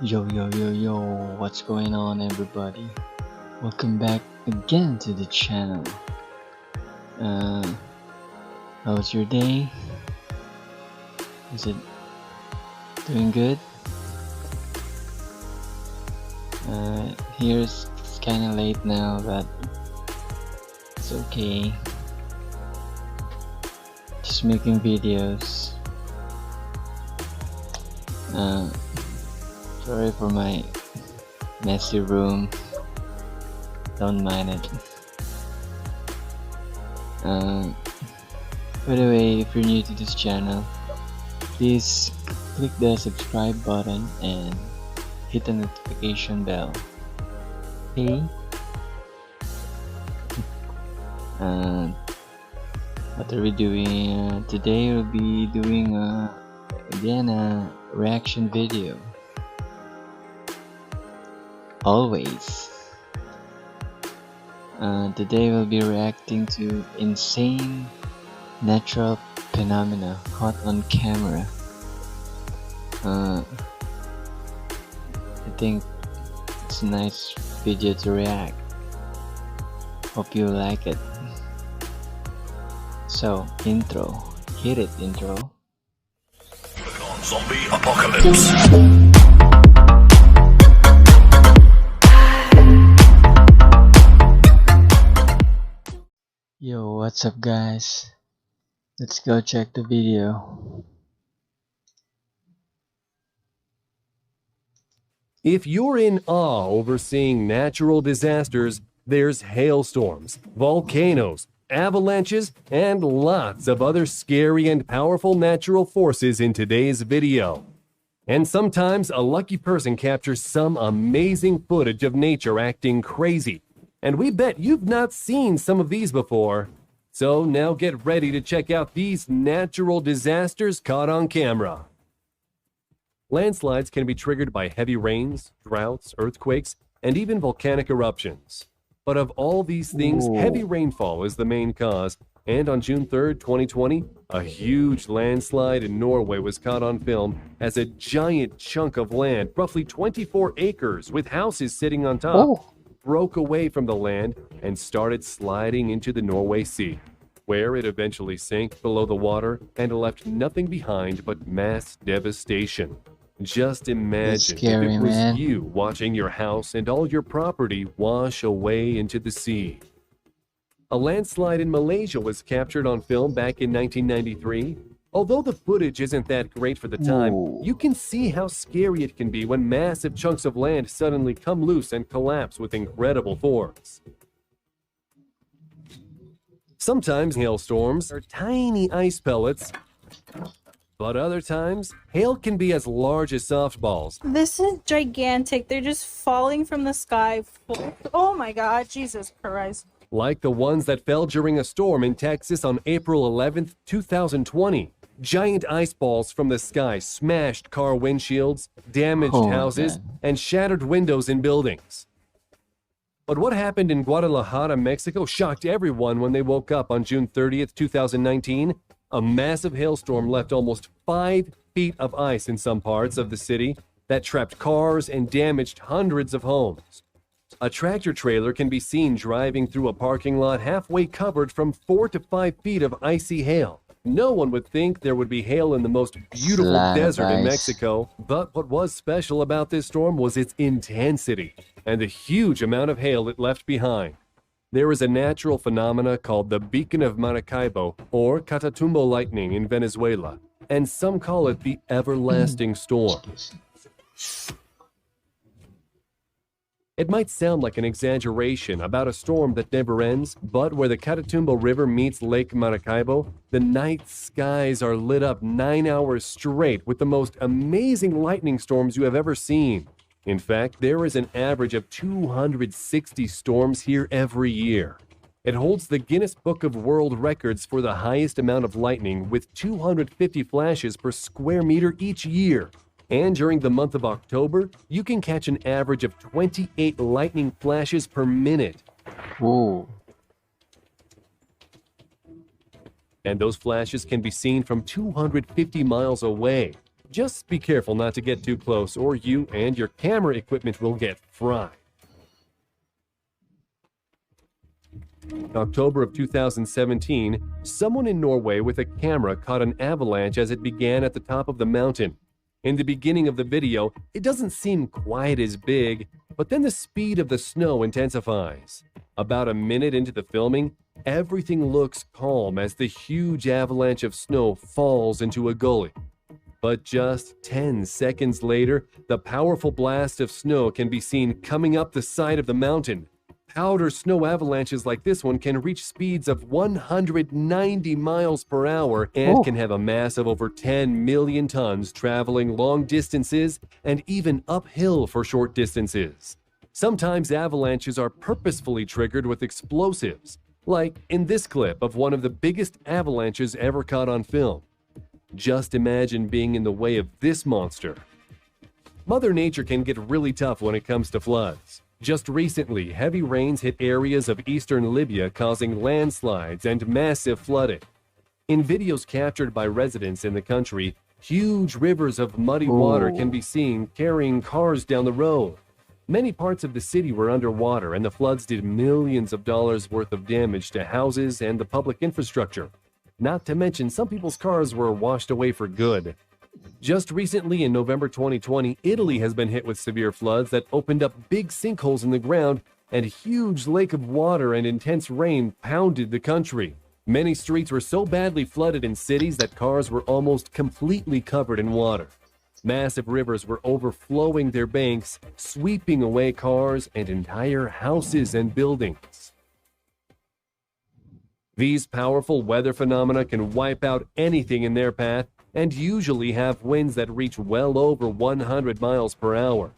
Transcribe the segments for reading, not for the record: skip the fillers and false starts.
Yo, yo, yo, yo, what's going on, everybody? Welcome back again to the channel. Uh, how was your day? Is it doing good? Here's it's kind of late now, but it's okay. Just making videos. Sorry for my messy room. Don't mind it. By the way, if you're new to this channel, please click the subscribe button and hit the notification bell. Okay? What are we doing? Today we'll be doing again a reaction video. Always. Today we'll be reacting to insane natural phenomena caught on camera. I think it's a nice video to react. Hope you like it. So, intro. Hit it, intro. Zombie apocalypse. Yo, what's up, guys? Let's go check the video. If you're in awe over seeing natural disasters, there's hailstorms, volcanoes, avalanches, and lots of other scary and powerful natural forces in today's video. And sometimes a lucky person captures some amazing footage of nature acting crazy. And we bet you've not seen some of these before. So now get ready to check out these natural disasters caught on camera. Landslides can be triggered by heavy rains, droughts, earthquakes, and even volcanic eruptions. But of all these things, heavy rainfall is the main cause. And on June 3rd, 2020, a huge landslide in Norway was caught on film as a giant chunk of land, roughly 24 acres, with houses sitting on top, broke away from the land and started sliding into the Norway Sea, where it eventually sank below the water and left nothing behind but mass devastation. Just imagine scary, if it was man. you watching your house and all your property wash away into the sea. A landslide in Malaysia was captured on film back in 1993. Although the footage isn't that great for the time, you can see how scary it can be when massive chunks of land suddenly come loose and collapse with incredible force. Sometimes hailstorms are tiny ice pellets, but other times, hail can be as large as softballs. This is gigantic. They're just falling from the sky. Oh my god, Jesus Christ. Like the ones that fell during a storm in Texas on April 11th, 2020. Giant ice balls from the sky smashed car windshields, damaged houses, and shattered windows in buildings. But what happened in Guadalajara, Mexico shocked everyone when they woke up on June 30th, 2019. A massive hailstorm left almost 5 feet of ice in some parts of the city that trapped cars and damaged hundreds of homes. A tractor trailer can be seen driving through a parking lot halfway covered from 4 to 5 feet of icy hail. No one would think there would be hail in the most beautiful desert in Mexico, but what was special about this storm was its intensity and the huge amount of hail it left behind. There is a natural phenomena called the Beacon of Maracaibo, or Catatumbo lightning in Venezuela, and some call it the everlasting storm. It might sound like an exaggeration about a storm that never ends, but where the Catatumbo River meets Lake Maracaibo, the night skies are lit up 9 hours straight with the most amazing lightning storms you have ever seen. In fact, there is an average of 260 storms here every year. It holds the Guinness Book of World Records for the highest amount of lightning, with 250 flashes per square meter each year. And during the month of October, you can catch an average of 28 lightning flashes per minute. Whoa. And those flashes can be seen from 250 miles away. Just be careful not to get too close or you and your camera equipment will get fried. In October of 2017, someone in Norway with a camera caught an avalanche as it began at the top of the mountain. In the beginning of the video, it doesn't seem quite as big, but then the speed of the snow intensifies. About a minute into the filming, everything looks calm as the huge avalanche of snow falls into a gully. But just 10 seconds later, the powerful blast of snow can be seen coming up the side of the mountain. Powder snow avalanches like this one can reach speeds of 190 miles per hour and can have a mass of over 10 million tons traveling long distances and even uphill for short distances. Sometimes avalanches are purposefully triggered with explosives, like in this clip of one of the biggest avalanches ever caught on film. Just imagine being in the way of this monster. Mother Nature can get really tough when it comes to floods. Just recently, heavy rains hit areas of eastern Libya, causing landslides and massive flooding. In videos captured by residents in the country, huge rivers of muddy water can be seen carrying cars down the road. Many parts of the city were underwater, and the floods did millions of dollars worth of damage to houses and the public infrastructure. Not to mention, some people's cars were washed away for good. Just recently in November 2020, Italy has been hit with severe floods that opened up big sinkholes in the ground, and a huge lake of water and intense rain pounded the country. Many streets were so badly flooded in cities that cars were almost completely covered in water. Massive rivers were overflowing their banks, sweeping away cars and entire houses and buildings. These powerful weather phenomena can wipe out anything in their path and usually have winds that reach well over 100 miles per hour.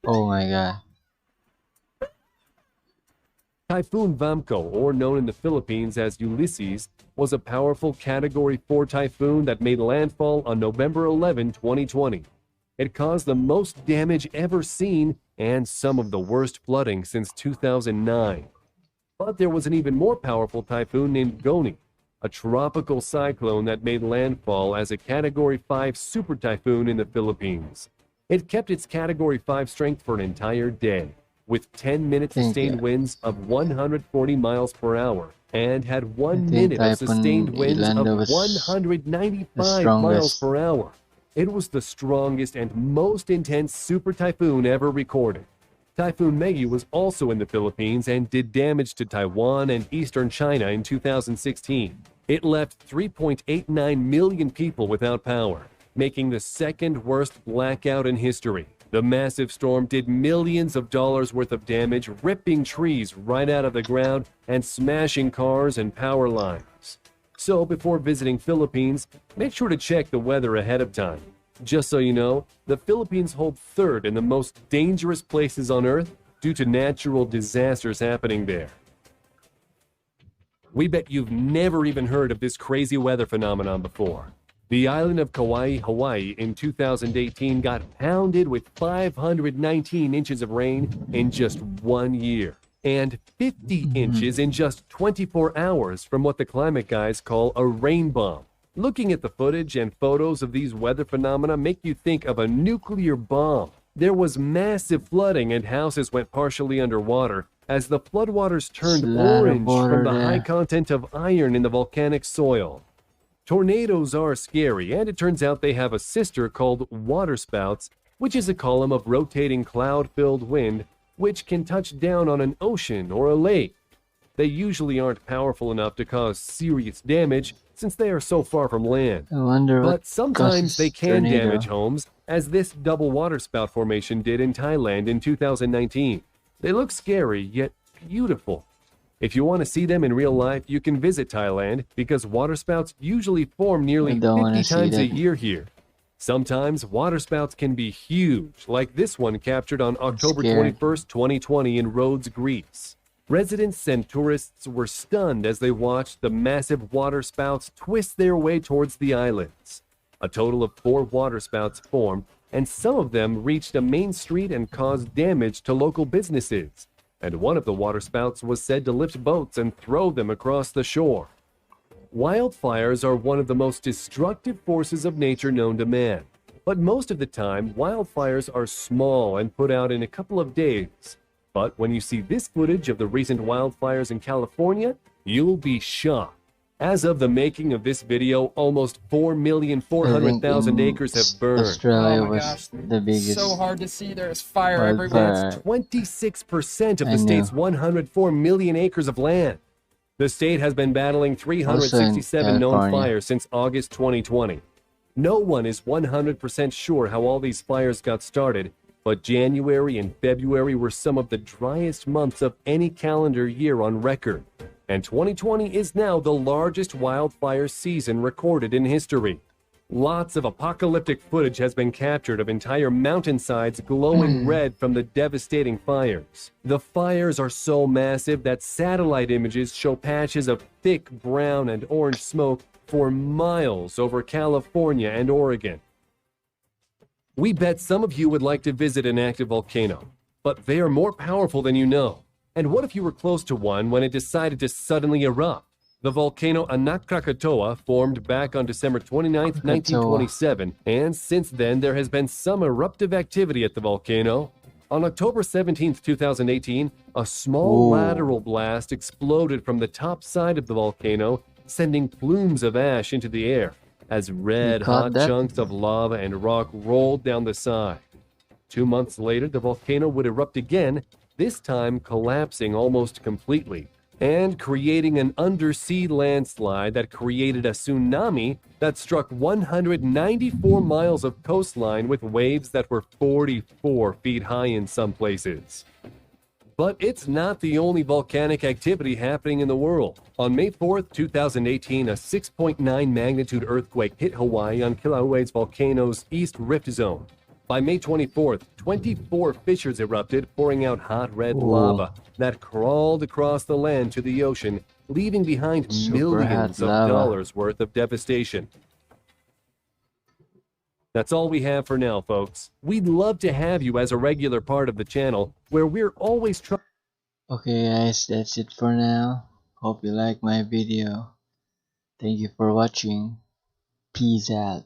Oh my god. Typhoon Vamco, or known in the Philippines as Ulysses, was a powerful Category 4 typhoon that made landfall on November 11, 2020. It caused the most damage ever seen and some of the worst flooding since 2009. But there was an even more powerful typhoon named Goni, a tropical cyclone that made landfall as a Category 5 super typhoon in the Philippines. It kept its Category 5 strength for an entire day, with 10-minute sustained winds of 140 miles per hour, and had 1 minute of sustained winds of 195 miles per hour. It was the strongest and most intense super typhoon ever recorded. Typhoon Megi was also in the Philippines and did damage to Taiwan and eastern China in 2016. It left 3.89 million people without power, making the second worst blackout in history. The massive storm did millions of dollars worth of damage, ripping trees right out of the ground and smashing cars and power lines. So before visiting Philippines, make sure to check the weather ahead of time. Just so you know, the Philippines hold third in the most dangerous places on Earth due to natural disasters happening there. We bet you've never even heard of this crazy weather phenomenon before. The island of Kauai, Hawaii in 2018 got pounded with 519 inches of rain in just 1 year, and 50 inches in just 24 hours from what the climate guys call a rain bomb. Looking at the footage and photos of these weather phenomena make you think of a nuclear bomb. There was massive flooding and houses went partially underwater as the floodwaters turned orange from the high content of iron in the volcanic soil. Tornadoes are scary, and it turns out they have a sister called waterspouts, which is a column of rotating cloud-filled wind which can touch down on an ocean or a lake. They usually aren't powerful enough to cause serious damage since they are so far from land. But sometimes they can damage homes, as this double waterspout formation did in Thailand in 2019. They look scary, yet beautiful. If you want to see them in real life, you can visit Thailand because waterspouts usually form nearly 50 times a year here. Sometimes waterspouts can be huge, like this one captured on October 21st, 2020 in Rhodes, Greece. Residents and tourists were stunned as they watched the massive waterspouts twist their way towards the islands. A total of 4 waterspouts formed, and some of them reached a main street and caused damage to local businesses. And one of the waterspouts was said to lift boats and throw them across the shore. Wildfires are one of the most destructive forces of nature known to man. But most of the time, wildfires are small and put out in a couple of days. But when you see this footage of the recent wildfires in California, you'll be shocked. As of the making of this video, almost 4,400,000 acres have burned. Australia Oh my was gosh, the biggest. so hard to see. There's fire everywhere. wildfire. That's 26% of I the know. state's 104 million acres of land. The state has been battling 367 known California. fires since August 2020. No one is 100% sure how all these fires got started, but January and February were some of the driest months of any calendar year on record. And 2020 is now the largest wildfire season recorded in history. Lots of apocalyptic footage has been captured of entire mountainsides glowing red from the devastating fires. The fires are so massive that satellite images show patches of thick brown and orange smoke for miles over California and Oregon. We bet some of you would like to visit an active volcano, but they are more powerful than you know. And what if you were close to one when it decided to suddenly erupt? The volcano Anak Krakatoa formed back on December 29, 1927, and since then there has been some eruptive activity at the volcano. On October 17, 2018, a small lateral blast exploded from the top side of the volcano, sending plumes of ash into the air as red hot chunks of lava and rock rolled down the side. 2 months later, the volcano would erupt again, this time collapsing almost completely and creating an undersea landslide that created a tsunami that struck 194 miles of coastline with waves that were 44 feet high in some places. But it's not the only volcanic activity happening in the world. On May 4th, 2018, a 6.9 magnitude earthquake hit Hawaii on Kilaue's volcano's East Rift Zone. By May 24th, 24 fissures erupted, pouring out hot red lava that crawled across the land to the ocean, leaving behind millions of dollars worth of devastation. That's all we have for now, folks. We'd love to have you as a regular part of the channel, where we're always trying. Okay guys, that's it for now. Hope you like my video. Thank you for watching. Peace out.